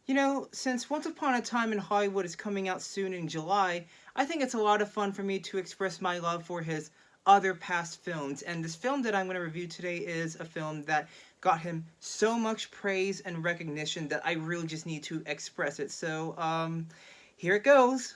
You know, since Once Upon a Time in Hollywood is coming out soon in July, I think it's a lot of fun for me to express my love for his other past films. And this film that I'm going to review today is a film that got him so much praise and recognition that I really just need to express it. So, here it goes.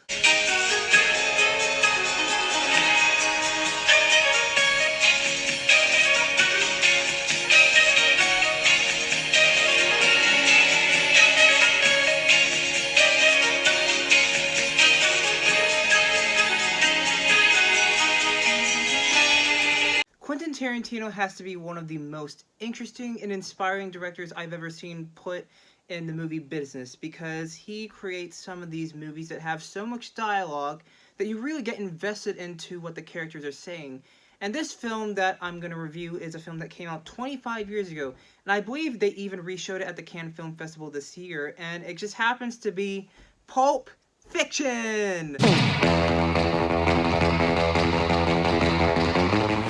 Quentin Tarantino has to be one of the most interesting and inspiring directors I've ever seen put in the movie business because he creates some of these movies that have so much dialogue that you really get invested into what the characters are saying. And this film that I'm going to review is a film that came out 25 years ago, and I believe they even reshowed it at the Cannes Film Festival this year, and it just happens to be Pulp Fiction!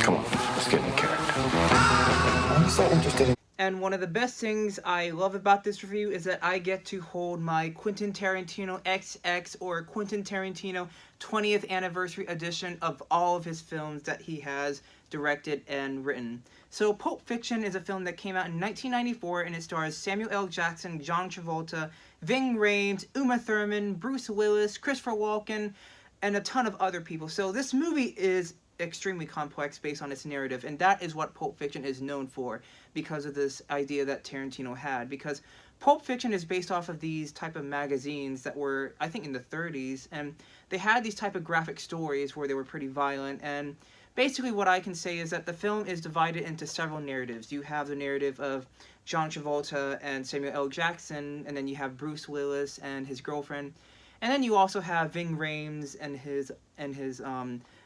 Come on, let's get in character. I'm so interested in... And one of the best things I love about this review is that I get to hold my Quentin Tarantino XX or Quentin Tarantino 20th Anniversary Edition of all of his films that he has directed and written. So Pulp Fiction is a film that came out in 1994 and it stars Samuel L. Jackson, John Travolta, Ving Rhames, Uma Thurman, Bruce Willis, Christopher Walken, and a ton of other people. So this movie is extremely complex based on its narrative, and that is what Pulp Fiction is known for because of this idea that Tarantino had. Because Pulp Fiction is based off of these type of magazines that were, I think, in the 30s, and they had these type of graphic stories where they were pretty violent. And basically what I can say is that the film is divided into several narratives. You have the narrative of John Travolta and Samuel L. Jackson, and then you have Bruce Willis and his girlfriend, and then you also have Ving Rhames and his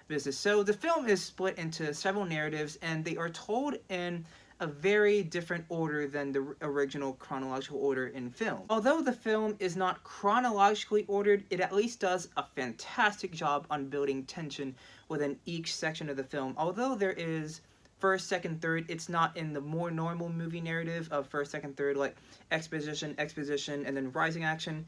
business. So the film is split into several narratives, and they are told in a very different order than the original chronological order in film. Although the film is not chronologically ordered, it at least does a fantastic job on building tension within each section of the film. Although there is first, second, third, it's not in the more normal movie narrative of first, second, third, like exposition, and then rising action.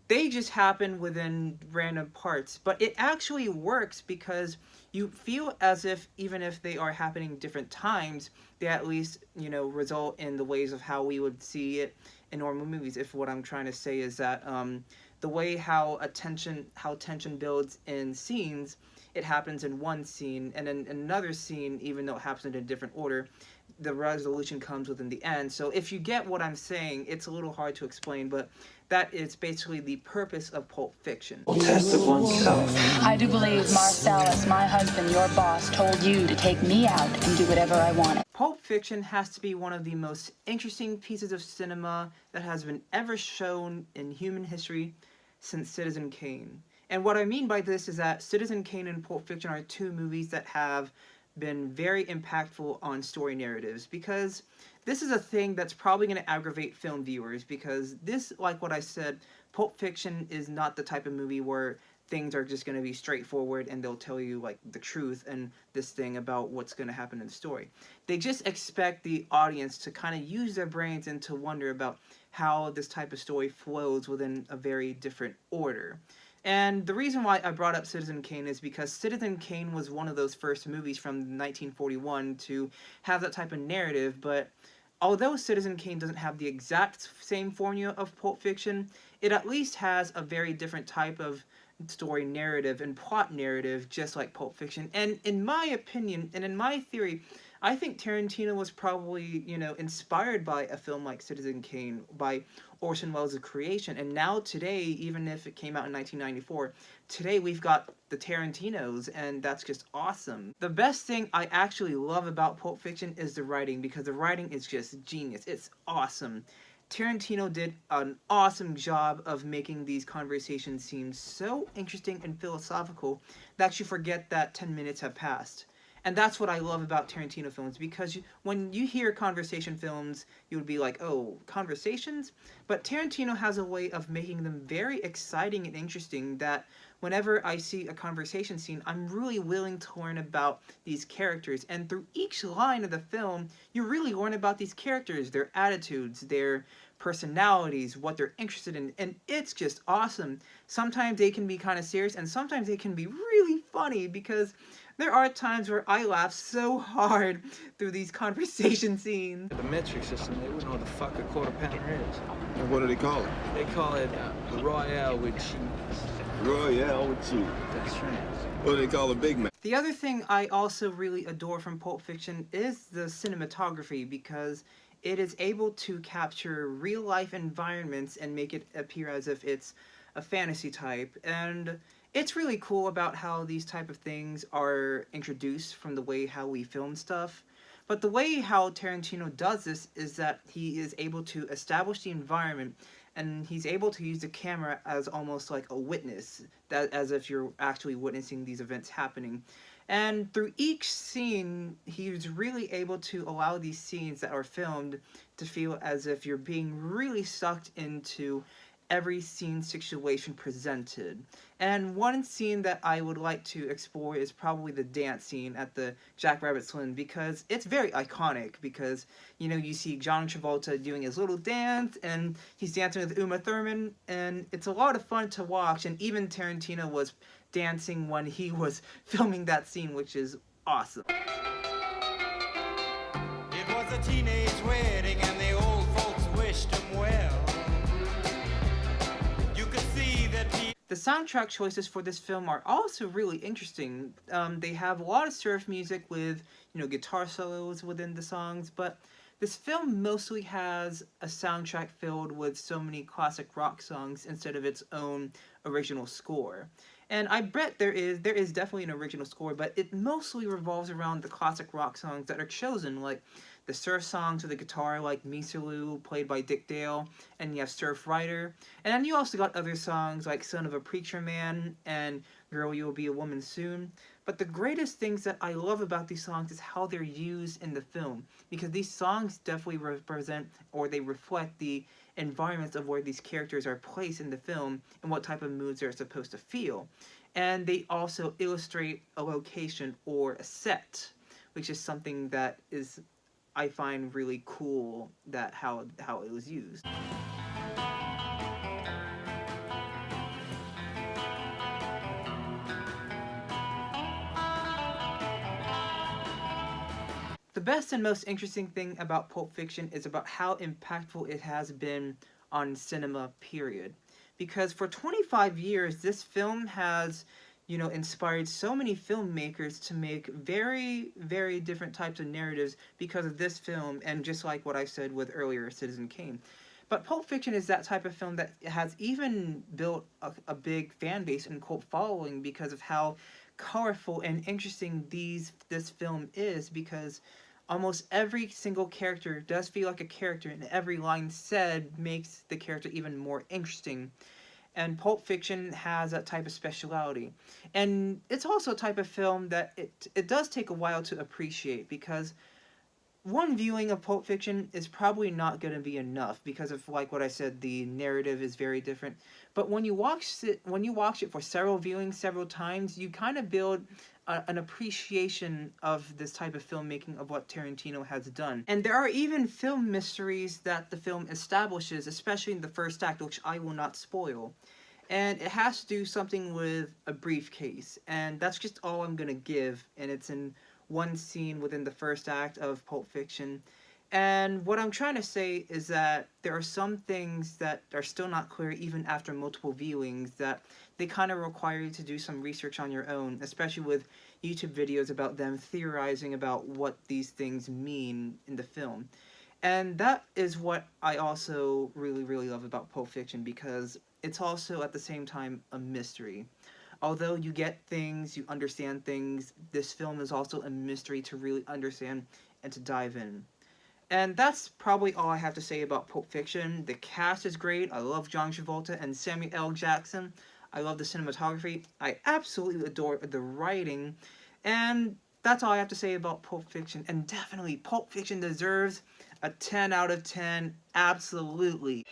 They just happen within random parts, but it actually works because you feel as if even if they are happening different times, they at least, result in the ways of how we would see it in normal movies. If what I'm trying to say is that the way how tension builds in scenes, it happens in one scene, and in another scene, even though it happens in a different order, the resolution comes within the end. So if you get what I'm saying, it's a little hard to explain, but that is basically the purpose of Pulp Fiction. Test of oneself. I do believe Marcellus, my husband, your boss, told you to take me out and do whatever I wanted. Pulp Fiction has to be one of the most interesting pieces of cinema that has been ever shown in human history since Citizen Kane. And what I mean by this is that Citizen Kane and Pulp Fiction are two movies that have been very impactful on story narratives, because this is a thing that's probably going to aggravate film viewers, because this, like what I said, Pulp Fiction is not the type of movie where things are just going to be straightforward and they'll tell you like the truth and this thing about what's going to happen in the story. They just expect the audience to kind of use their brains and to wonder about how this type of story flows within a very different order. And the reason why I brought up Citizen Kane is because Citizen Kane was one of those first movies from 1941 to have that type of narrative, but although Citizen Kane doesn't have the exact same formula of Pulp Fiction, it at least has a very different type of story narrative and plot narrative, just like Pulp Fiction. And in my opinion, and in my theory, I think Tarantino was probably, inspired by a film like Citizen Kane, by Orson Welles' creation. And now today, even if it came out in 1994, today we've got the Tarantinos, and that's just awesome. The best thing I actually love about Pulp Fiction is the writing, because the writing is just genius. It's awesome. Tarantino did an awesome job of making these conversations seem so interesting and philosophical that you forget that 10 minutes have passed. And that's what I love about Tarantino films, because when you hear conversation films, you would be like, oh, conversations? But Tarantino has a way of making them very exciting and interesting that whenever I see a conversation scene, I'm really willing to learn about these characters. And through each line of the film, you really learn about these characters, their attitudes, their personalities, what they're interested in, and it's just awesome. Sometimes they can be kind of serious, and sometimes they can be really funny, because there are times where I laugh so hard through these conversation scenes. The metric system, they wouldn't know what the fuck a quarter pounder is. And what do they call it? They call it Royale with cheese. Royale with cheese. That's right. What do they call a Big Mac? The other thing I also really adore from Pulp Fiction is the cinematography, because it is able to capture real life environments and make it appear as if it's a fantasy type. And it's really cool about how these type of things are introduced from the way how we film stuff. But the way how Tarantino does this is that he is able to establish the environment, and he's able to use the camera as almost like a witness, that as if you're actually witnessing these events happening. And through each scene, he's really able to allow these scenes that are filmed to feel as if you're being really sucked into every scene situation presented. And one scene that I would like to explore is probably the dance scene at the Jack Rabbit Saloon, because it's very iconic, because, you know, you see John Travolta doing his little dance, and he's dancing with Uma Thurman, and it's a lot of fun to watch, and even Tarantino was dancing when he was filming that scene, which is awesome. It was a teenage wedding and the old folks wished him well. You could see that The soundtrack choices for this film are also really interesting. They have a lot of surf music with, you know, guitar solos within the songs, but this film mostly has a soundtrack filled with so many classic rock songs instead of its own original score. And I bet there is definitely an original score, but it mostly revolves around the classic rock songs that are chosen, like the surf songs with the guitar, like Meesaloo, played by Dick Dale, and you have Surf Rider. And then you also got other songs like Son of a Preacher Man and Girl, You'll Be a Woman Soon. But the greatest things that I love about these songs is how they're used in the film, because these songs definitely represent, or they reflect, the environments of where these characters are placed in the film and what type of moods they're supposed to feel. And they also illustrate a location or a set, which is something that is, I find, really cool, that how it was used. The best and most interesting thing about Pulp Fiction is about how impactful it has been on cinema, period. Because for 25 years, this film has, you know, inspired so many filmmakers to make very, very different types of narratives because of this film, and just like what I said with earlier, Citizen Kane. But Pulp Fiction is that type of film that has even built a big fan base and cult following because of how colorful and interesting this film is, because almost every single character does feel like a character, and every line said makes the character even more interesting. And Pulp Fiction has that type of speciality. And it's also a type of film that it does take a while to appreciate, because one viewing of Pulp Fiction is probably not going to be enough because of, like what I said, the narrative is very different. But when you watch it for several viewings, several times, you kind of build an appreciation of this type of filmmaking, of what Tarantino has done. And there are even film mysteries that the film establishes, especially in the first act, which I will not spoil. And it has to do something with a briefcase. And that's just all I'm going to give. And it's in one scene within the first act of Pulp Fiction. And what I'm trying to say is that there are some things that are still not clear even after multiple viewings, that they kind of require you to do some research on your own, especially with YouTube videos about them theorizing about what these things mean in the film. And that is what I also really, really love about Pulp Fiction, because it's also at the same time a mystery. Although you get things, you understand things, this film is also a mystery to really understand and to dive in. And that's probably all I have to say about Pulp Fiction. The cast is great. I love John Travolta and Samuel L. Jackson. I love the cinematography. I absolutely adore the writing. And that's all I have to say about Pulp Fiction. And definitely, Pulp Fiction deserves a 10 out of 10. Absolutely.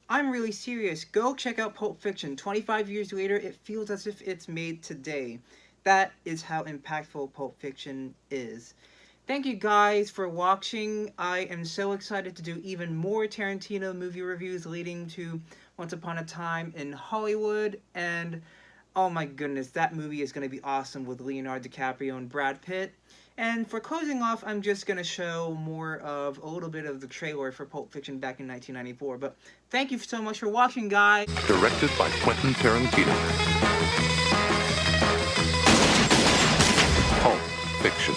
I'm really serious. Go check out Pulp Fiction. 25 years later, it feels as if it's made today. That is how impactful Pulp Fiction is. Thank you guys for watching. I am so excited to do even more Tarantino movie reviews leading to Once Upon a Time in Hollywood. And oh my goodness, that movie is going to be awesome with Leonardo DiCaprio and Brad Pitt. And for closing off, I'm just going to show more of a little bit of the trailer for Pulp Fiction back in 1994. But thank you so much for watching, guys. Directed by Quentin Tarantino. Pulp Fiction.